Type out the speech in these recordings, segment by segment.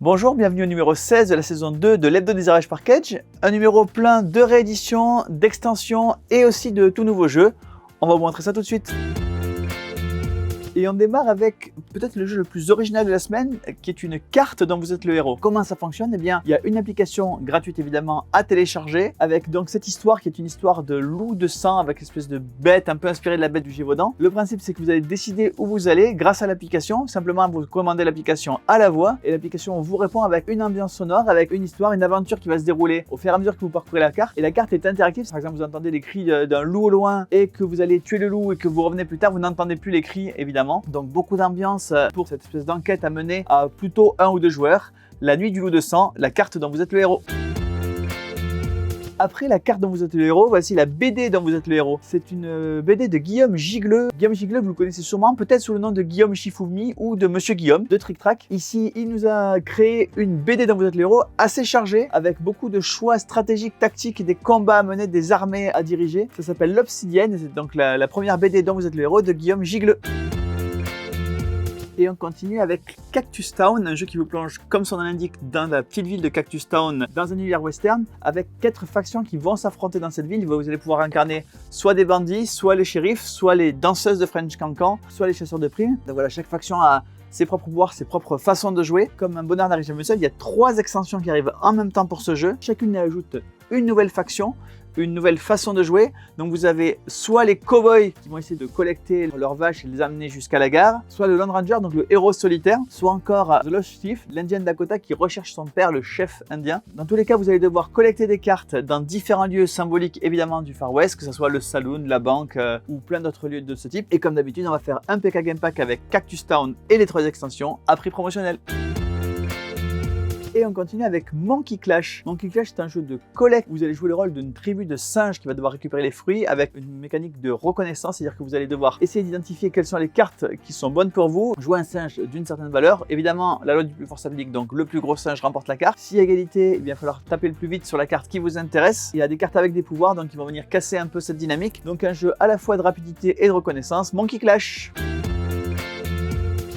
Bonjour, bienvenue au numéro 16 de la saison 2 de l'Hebdo des Arèches par Kedge, un numéro plein de rééditions, d'extensions et aussi de tout nouveaux jeux. On va vous montrer ça tout de suite. Et on démarre avec peut-être le jeu le plus original de la semaine, qui est une carte dont vous êtes le héros. Comment ça fonctionne? Eh bien, il y a une application gratuite évidemment à télécharger, avec donc cette histoire qui est une histoire de loup de sang, avec une espèce de bête un peu inspirée de la bête du Gévaudan. Le principe, c'est que vous allez décider où vous allez grâce à l'application. Simplement, vous commandez l'application à la voix, et l'application vous répond avec une ambiance sonore, avec une histoire, une aventure qui va se dérouler au fur et à mesure que vous parcourez la carte. Et la carte est interactive. Par exemple, vous entendez les cris d'un loup au loin, et que vous allez tuer le loup, et que vous revenez plus tard, vous n'entendez plus les cris, évidemment. Donc beaucoup d'ambiance pour cette espèce d'enquête à mener à plutôt un ou deux joueurs. La nuit du loup de sang, la carte dont vous êtes le héros. Après la carte dont vous êtes le héros, voici la BD dont vous êtes le héros. C'est une BD de Guillaume Giggleux. Guillaume Giggleux, vous le connaissez sûrement, peut-être sous le nom de Guillaume Shifumi ou de Monsieur Guillaume de Trick Track. Ici, il nous a créé une BD dont vous êtes le héros assez chargée, avec beaucoup de choix stratégiques, tactiques, des combats à mener, des armées à diriger. Ça s'appelle l'Obsidienne, et c'est donc la première BD dont vous êtes le héros de Guillaume Giggleux. Et on continue avec Cactus Town, un jeu qui vous plonge, comme son nom l'indique, dans la petite ville de Cactus Town, dans un univers western, avec 4 factions qui vont s'affronter dans cette ville. Vous allez pouvoir incarner soit des bandits, soit les shérifs, soit les danseuses de French Cancan, soit les chasseurs de primes. Donc voilà, chaque faction a ses propres pouvoirs, ses propres façons de jouer. Comme un bonheur n'arrive jamais seul, il y a 3 extensions qui arrivent en même temps pour ce jeu. Chacune ajoute une nouvelle faction, une nouvelle façon de jouer. Donc vous avez soit les cowboys qui vont essayer de collecter leurs vaches et les amener jusqu'à la gare, soit le Lone Ranger, donc le héros solitaire, soit encore The Lost Chief, l'Indien Dakota qui recherche son père, le chef indien. Dans tous les cas, vous allez devoir collecter des cartes dans différents lieux symboliques évidemment du Far West, que ce soit le saloon, la banque ou plein d'autres lieux de ce type. Et comme d'habitude, on va faire un PK Game Pack avec Cactus Town et les 3 extensions à prix promotionnel. Et on continue avec Monkey Clash. Monkey Clash, c'est un jeu de collecte. Vous allez jouer le rôle d'une tribu de singes qui va devoir récupérer les fruits avec une mécanique de reconnaissance, c'est-à-dire que vous allez devoir essayer d'identifier quelles sont les cartes qui sont bonnes pour vous. Jouer un singe d'une certaine valeur. Évidemment, la loi du plus fort s'applique, donc le plus gros singe remporte la carte. Si égalité, il va falloir taper le plus vite sur la carte qui vous intéresse. Il y a des cartes avec des pouvoirs, donc ils vont venir casser un peu cette dynamique. Donc un jeu à la fois de rapidité et de reconnaissance, Monkey Clash.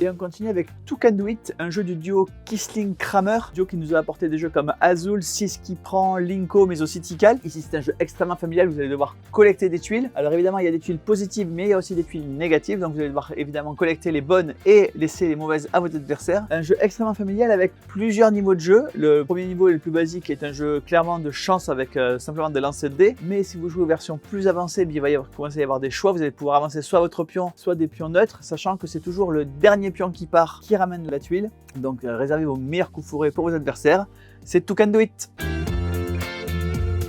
Et on continue avec To Can Do It, un jeu du duo Kisling-Kramer, duo qui nous a apporté des jeux comme Azul, Siski Prend, Linko, mais aussi Tikal. Ici c'est un jeu extrêmement familial, vous allez devoir collecter des tuiles. Alors évidemment il y a des tuiles positives, mais il y a aussi des tuiles négatives, donc vous allez devoir évidemment collecter les bonnes et laisser les mauvaises à votre adversaire. Un jeu extrêmement familial avec plusieurs niveaux de jeu. Le premier niveau le plus basique est un jeu clairement de chance avec simplement des lancers de dés, mais si vous jouez aux versions plus avancées, il va commencer à y avoir des choix. Vous allez pouvoir avancer soit votre pion, soit des pions neutres, sachant que c'est toujours le dernier pion qui part qui ramène la tuile. Donc réservez vos meilleurs coups fourrés pour vos adversaires. C'est To Can Do It.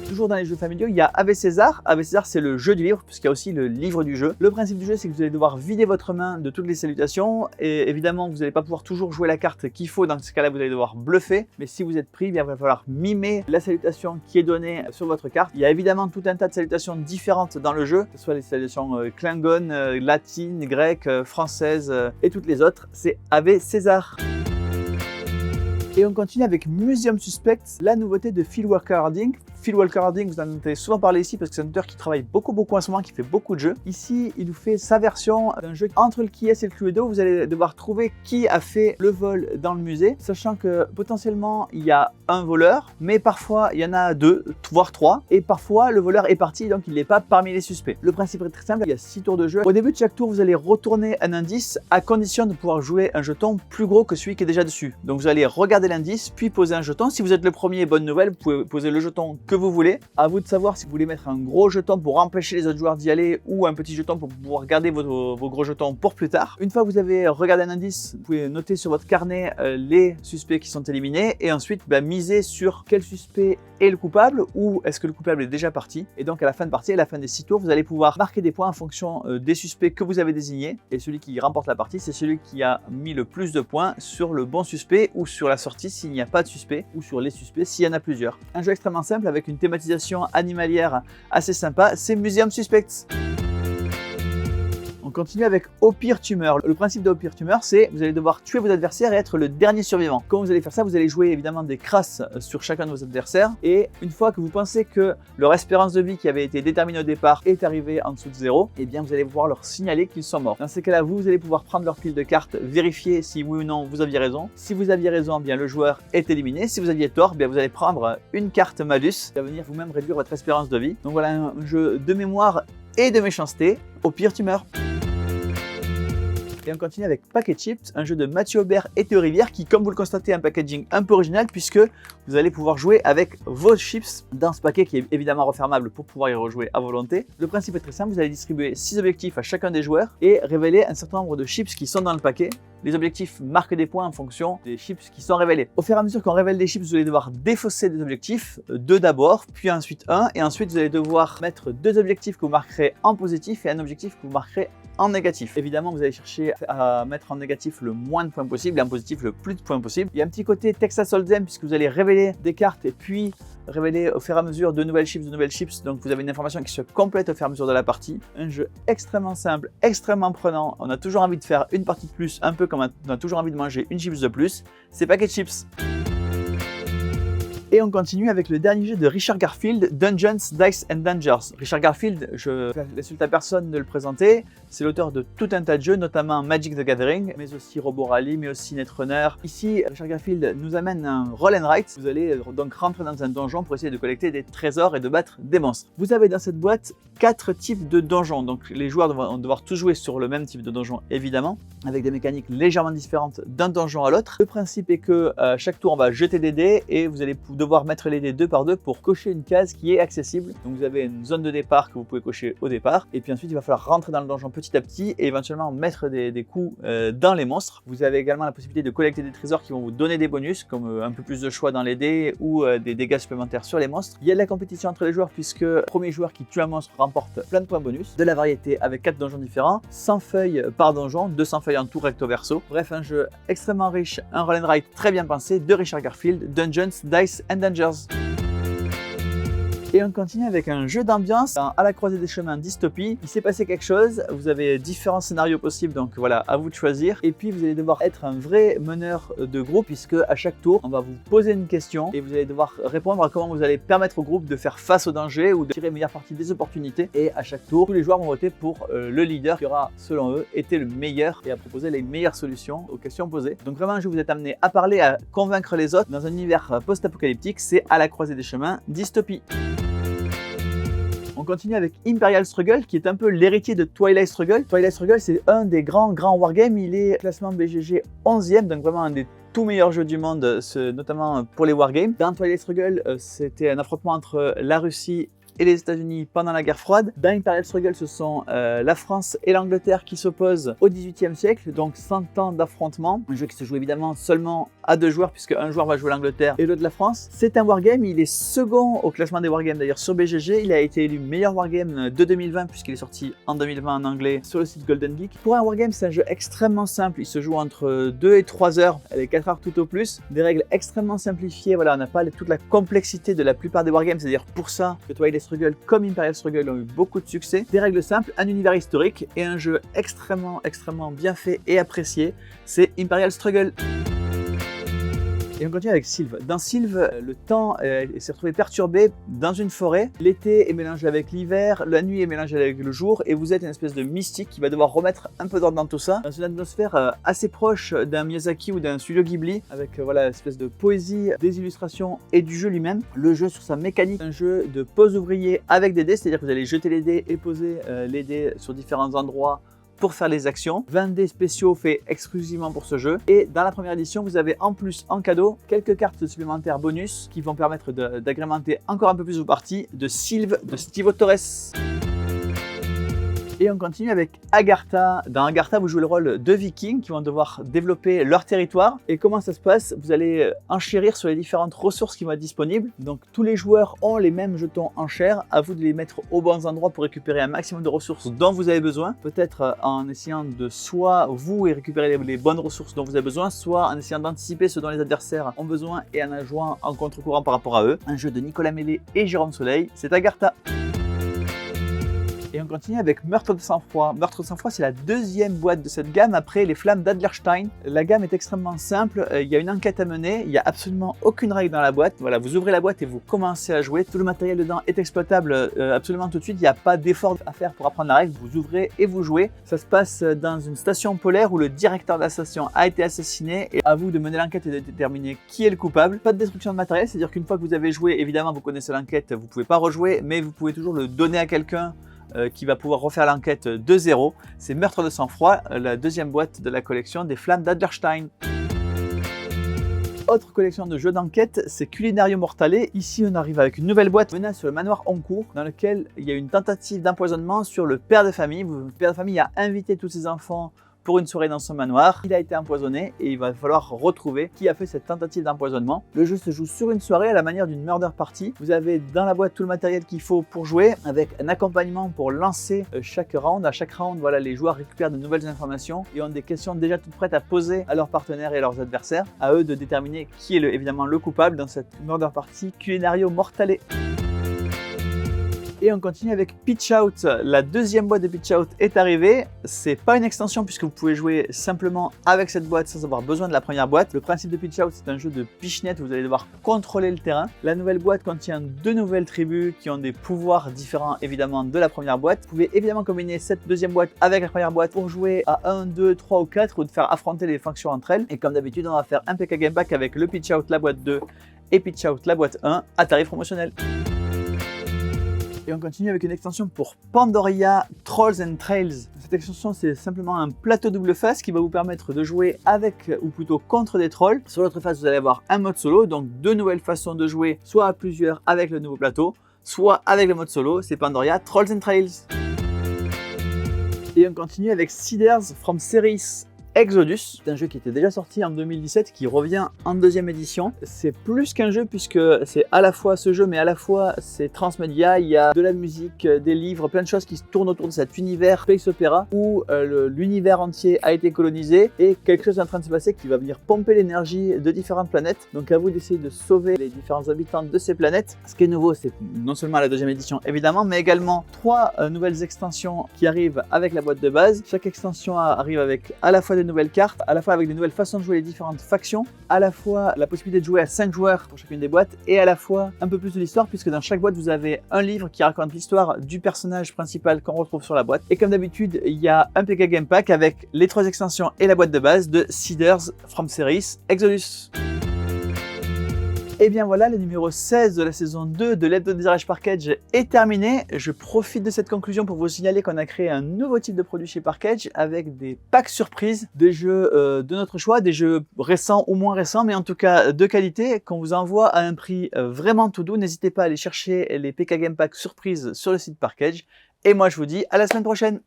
Toujours dans les jeux familiaux, il y a Ave César. Ave César, c'est le jeu du livre, puisqu'il y a aussi le livre du jeu. Le principe du jeu, c'est que vous allez devoir vider votre main de toutes les salutations. Et évidemment, vous n'allez pas pouvoir toujours jouer la carte qu'il faut. Dans ce cas-là, vous allez devoir bluffer. Mais si vous êtes pris, il va falloir mimer la salutation qui est donnée sur votre carte. Il y a évidemment tout un tas de salutations différentes dans le jeu, que ce soit les salutations klingones, latines, grecques, françaises et toutes les autres. C'est Ave César. Et on continue avec Museum Suspects, la nouveauté de Phil Walker Harding. Phil Walker Harding, vous en entendez souvent parler ici parce que c'est un auteur qui travaille beaucoup en ce moment, qui fait beaucoup de jeux. Ici, il nous fait sa version d'un jeu entre le qui est et le Cluedo. Vous allez devoir trouver qui a fait le vol dans le musée, sachant que potentiellement il y a un voleur, mais parfois il y en a 2, voire 3, et parfois le voleur est parti, donc il n'est pas parmi les suspects. Le principe est très simple, il y a 6 tours de jeu. Au début de chaque tour, vous allez retourner un indice à condition de pouvoir jouer un jeton plus gros que celui qui est déjà dessus. Donc vous allez regarder l'indice, puis poser un jeton. Si vous êtes le premier, bonne nouvelle, vous pouvez poser le jeton que vous voulez. À vous de savoir si vous voulez mettre un gros jeton pour empêcher les autres joueurs d'y aller ou un petit jeton pour pouvoir garder vos gros jetons pour plus tard. Une fois que vous avez regardé un indice, vous pouvez noter sur votre carnet les suspects qui sont éliminés et ensuite miser sur quel suspect est le coupable ou est-ce que le coupable est déjà parti. Et donc à la fin de partie, à la fin des 6 tours, vous allez pouvoir marquer des points en fonction des suspects que vous avez désignés. Et celui qui remporte la partie, c'est celui qui a mis le plus de points sur le bon suspect ou sur la sortie s'il n'y a pas de suspect ou sur les suspects s'il y en a plusieurs. Un jeu extrêmement simple avec une thématisation animalière assez sympa, c'est Museum Suspects. On continue avec Au pire tu meurs. Le principe de Au pire tu meurs, c'est vous allez devoir tuer vos adversaires et être le dernier survivant. Comment vous allez faire ça? Vous allez jouer évidemment des crasses sur chacun de vos adversaires et une fois que vous pensez que leur espérance de vie qui avait été déterminée au départ est arrivée en dessous de 0, et bien vous allez pouvoir leur signaler qu'ils sont morts. Dans ces cas-là, vous allez pouvoir prendre leur pile de cartes, vérifier si oui ou non vous aviez raison. Si vous aviez raison, bien le joueur est éliminé. Si vous aviez tort, bien vous allez prendre une carte malus qui va venir vous-même réduire votre espérance de vie. Donc voilà un jeu de mémoire et de méchanceté. Au pire tu meurs. Et on continue avec Packet Chips, un jeu de Mathieu Aubert et Théo Rivière qui, comme vous le constatez, a un packaging un peu original puisque vous allez pouvoir jouer avec vos chips dans ce paquet qui est évidemment refermable pour pouvoir y rejouer à volonté. Le principe est très simple, vous allez distribuer 6 objectifs à chacun des joueurs et révéler un certain nombre de chips qui sont dans le paquet. Les objectifs marquent des points en fonction des chips qui sont révélés. Au fur et à mesure qu'on révèle des chips, vous allez devoir défausser des objectifs, 2 d'abord, puis ensuite 1, et ensuite vous allez devoir mettre 2 objectifs que vous marquerez en positif et un objectif que vous marquerez en négatif. Évidemment, vous allez chercher à mettre en négatif le moins de points possible et en positif le plus de points possible. Il y a un petit côté Texas Hold'em puisque vous allez révéler des cartes et puis révéler au fur et à mesure de nouvelles chips, donc vous avez une information qui se complète au fur et à mesure de la partie. Un jeu extrêmement simple, extrêmement prenant. On a toujours envie de faire une partie de plus, un peu comme on a toujours envie de manger une chips de plus. C'est Packet Chips. Et on continue avec le dernier jeu de Richard Garfield, Dungeons, Dice and Dangers. Richard Garfield, je n'insulte à personne de le présenter, c'est l'auteur de tout un tas de jeux, notamment Magic the Gathering, mais aussi Robo Rally, mais aussi Netrunner. Ici, Richard Garfield nous amène un roll and write. Vous allez donc rentrer dans un donjon pour essayer de collecter des trésors et de battre des monstres. Vous avez dans cette boîte 4 types de donjons, donc les joueurs vont devoir tous jouer sur le même type de donjon évidemment, avec des mécaniques légèrement différentes d'un donjon à l'autre. Le principe est que chaque tour on va jeter des dés et vous allez devoir mettre les dés 2 par 2 pour cocher une case qui est accessible. Donc vous avez une zone de départ que vous pouvez cocher au départ et puis ensuite il va falloir rentrer dans le donjon petit à petit et éventuellement mettre des coups dans les monstres. Vous avez également la possibilité de collecter des trésors qui vont vous donner des bonus comme un peu plus de choix dans les dés ou des dégâts supplémentaires sur les monstres. Il y a de la compétition entre les joueurs puisque le premier joueur qui tue un monstre remporte plein de points bonus, de la variété avec 4 donjons différents, 100 feuilles par donjon, 200 feuilles en tout recto verso. Bref, un jeu extrêmement riche, un roll and write très bien pensé de Richard Garfield, Dungeons, Dice and Dangers. Et on continue avec un jeu d'ambiance à la croisée des chemins dystopie. Il s'est passé quelque chose, vous avez différents scénarios possibles, donc voilà, à vous de choisir. Et puis vous allez devoir être un vrai meneur de groupe puisque à chaque tour, on va vous poser une question et vous allez devoir répondre à comment vous allez permettre au groupe de faire face au danger ou de tirer meilleure partie des opportunités. Et à chaque tour, tous les joueurs vont voter pour le leader qui aura, selon eux, été le meilleur et à proposer les meilleures solutions aux questions posées. Donc vraiment, je vous ai amené à parler, à convaincre les autres dans un univers post-apocalyptique. C'est à la croisée des chemins dystopie. On continue avec Imperial Struggle qui est un peu l'héritier de Twilight Struggle. Twilight Struggle c'est un des grands wargames, il est classement BGG 11e, donc vraiment un des tout meilleurs jeux du monde, notamment pour les wargames. Dans Twilight Struggle, c'était un affrontement entre la Russie et les États-Unis pendant la guerre froide. Dans Imperial Struggle, ce sont la France et l'Angleterre qui s'opposent au XVIIIe siècle, donc 100 ans d'affrontement. Un jeu qui se joue évidemment seulement à 2 joueurs, puisque un joueur va jouer l'Angleterre et l'autre la France. C'est un wargame, il est second au classement des wargames d'ailleurs sur BGG. Il a été élu meilleur wargame de 2020, puisqu'il est sorti en 2020 en anglais sur le site Golden Geek. Pour un wargame, c'est un jeu extrêmement simple. Il se joue entre 2 et 3 heures, avec 4 heures tout au plus. Des règles extrêmement simplifiées. Voilà, on n'a pas toute la complexité de la plupart des wargames. C'est-à-dire pour ça que Twilight Struggle comme Imperial Struggle ont eu beaucoup de succès. Des règles simples, un univers historique et un jeu extrêmement bien fait et apprécié. C'est Imperial Struggle. Et on continue avec Sylve. Dans Sylve, le temps s'est retrouvé perturbé dans une forêt. L'été est mélangé avec l'hiver, la nuit est mélangée avec le jour, et vous êtes une espèce de mystique qui va devoir remettre un peu d'ordre dans tout ça. Dans une atmosphère assez proche d'un Miyazaki ou d'un studio Ghibli, avec voilà, une espèce de poésie, des illustrations et du jeu lui-même. Le jeu sur sa mécanique, un jeu de pose ouvrier avec des dés, c'est-à-dire que vous allez jeter les dés et poser les dés sur différents endroits pour faire les actions. 20 dés spéciaux faits exclusivement pour ce jeu. Et dans la première édition, vous avez en plus en cadeau quelques cartes supplémentaires bonus qui vont permettre d'agrémenter encore un peu plus vos parties de Sylve de Steve Torres. Et on continue avec Agartha. Dans Agartha, vous jouez le rôle de vikings qui vont devoir développer leur territoire. Et comment ça se passe? Vous allez enchérir sur les différentes ressources qui vont être disponibles. Donc tous les joueurs ont les mêmes jetons enchères. À vous de les mettre aux bons endroits pour récupérer un maximum de ressources dont vous avez besoin. Peut-être en essayant de soit vous récupérer les bonnes ressources dont vous avez besoin, soit en essayant d'anticiper ce dont les adversaires ont besoin et en jouant en contre-courant par rapport à eux. Un jeu de Nicolas Mellet et Jérôme Soleil, c'est Agartha. Et on continue avec Meurtre de sang-froid. Meurtre de sang-froid, c'est la deuxième boîte de cette gamme après les Flammes d'Adlerstein. La gamme est extrêmement simple, il y a une enquête à mener, il n'y a absolument aucune règle dans la boîte. Voilà, vous ouvrez la boîte et vous commencez à jouer. Tout le matériel dedans est exploitable absolument tout de suite, il n'y a pas d'effort à faire pour apprendre la règle, vous ouvrez et vous jouez. Ça se passe dans une station polaire où le directeur de la station a été assassiné et à vous de mener l'enquête et de déterminer qui est le coupable. Pas de destruction de matériel, c'est-à-dire qu'une fois que vous avez joué, évidemment vous connaissez l'enquête, vous ne pouvez pas rejouer, mais vous pouvez toujours le donner à quelqu'un qui va pouvoir refaire l'enquête de zéro. C'est Meurtre de sang-froid, la deuxième boîte de la collection des Flammes d'Adlerstein. Autre collection de jeux d'enquête, c'est Culinario Mortale. Ici, on arrive avec une nouvelle boîte menant sur le manoir Honcourt, dans lequel il y a une tentative d'empoisonnement sur le père de famille. Le père de famille a invité tous ses enfants pour une soirée dans son manoir. Il a été empoisonné et il va falloir retrouver qui a fait cette tentative d'empoisonnement. Le jeu se joue sur une soirée à la manière d'une murder party. Vous avez dans la boîte tout le matériel qu'il faut pour jouer, avec un accompagnement pour lancer chaque round. À chaque round, voilà, les joueurs récupèrent de nouvelles informations et ont des questions déjà toutes prêtes à poser à leurs partenaires et à leurs adversaires. À eux de déterminer qui est évidemment le coupable dans cette murder party Culinario Mortale. Et on continue avec Pitch Out. La deuxième boîte de Pitch Out est arrivée. C'est pas une extension puisque vous pouvez jouer simplement avec cette boîte sans avoir besoin de la première boîte. Le principe de Pitch Out, c'est un jeu de pichenette où vous allez devoir contrôler le terrain. La nouvelle boîte contient deux nouvelles tribus qui ont des pouvoirs différents évidemment de la première boîte. Vous pouvez évidemment combiner cette deuxième boîte avec la première boîte pour jouer à 1, 2, 3 ou 4 ou de faire affronter les factions entre elles. Et comme d'habitude, on va faire un PK Game Pack avec le Pitch Out, la boîte 2 et Pitch Out, la boîte 1 à tarif promotionnel. Et on continue avec une extension pour Pandoria Trolls and Trails. Cette extension, c'est simplement un plateau double face qui va vous permettre de jouer avec ou plutôt contre des trolls. Sur l'autre face, vous allez avoir un mode solo, donc deux nouvelles façons de jouer, soit à plusieurs avec le nouveau plateau, soit avec le mode solo. C'est Pandoria Trolls and Trails. Et on continue avec Seeders from Ceres Exodus. C'est un jeu qui était déjà sorti en 2017, qui revient en deuxième édition. C'est plus qu'un jeu puisque c'est à la fois ce jeu, mais à la fois c'est transmédia. Il y a de la musique, des livres, plein de choses qui se tournent autour de cet univers space opéra où l'univers entier a été colonisé et quelque chose est en train de se passer qui va venir pomper l'énergie de différentes planètes. Donc à vous d'essayer de sauver les différents habitants de ces planètes. Ce qui est nouveau, c'est non seulement la deuxième édition évidemment, mais également trois nouvelles extensions qui arrivent avec la boîte de base. Chaque extension arrive avec à la fois des nouvelles cartes, à la fois avec des nouvelles façons de jouer les différentes factions, à la fois la possibilité de jouer à 5 joueurs pour chacune des boîtes et à la fois un peu plus de l'histoire puisque dans chaque boîte vous avez un livre qui raconte l'histoire du personnage principal qu'on retrouve sur la boîte. Et comme d'habitude, il y a un PK Game Pack avec les 3 extensions et la boîte de base de Seeders from Ceres Exodus. Et bien voilà, le numéro 16 de la saison 2 de l'Hebdo Démarrage Parkage est terminé. Je profite de cette conclusion pour vous signaler qu'on a créé un nouveau type de produit chez Parkage avec des packs surprises, des jeux de notre choix, des jeux récents ou moins récents, mais en tout cas de qualité, qu'on vous envoie à un prix vraiment tout doux. N'hésitez pas à aller chercher les PK Game Pack surprises sur le site Parkage. Et moi je vous dis à la semaine prochaine.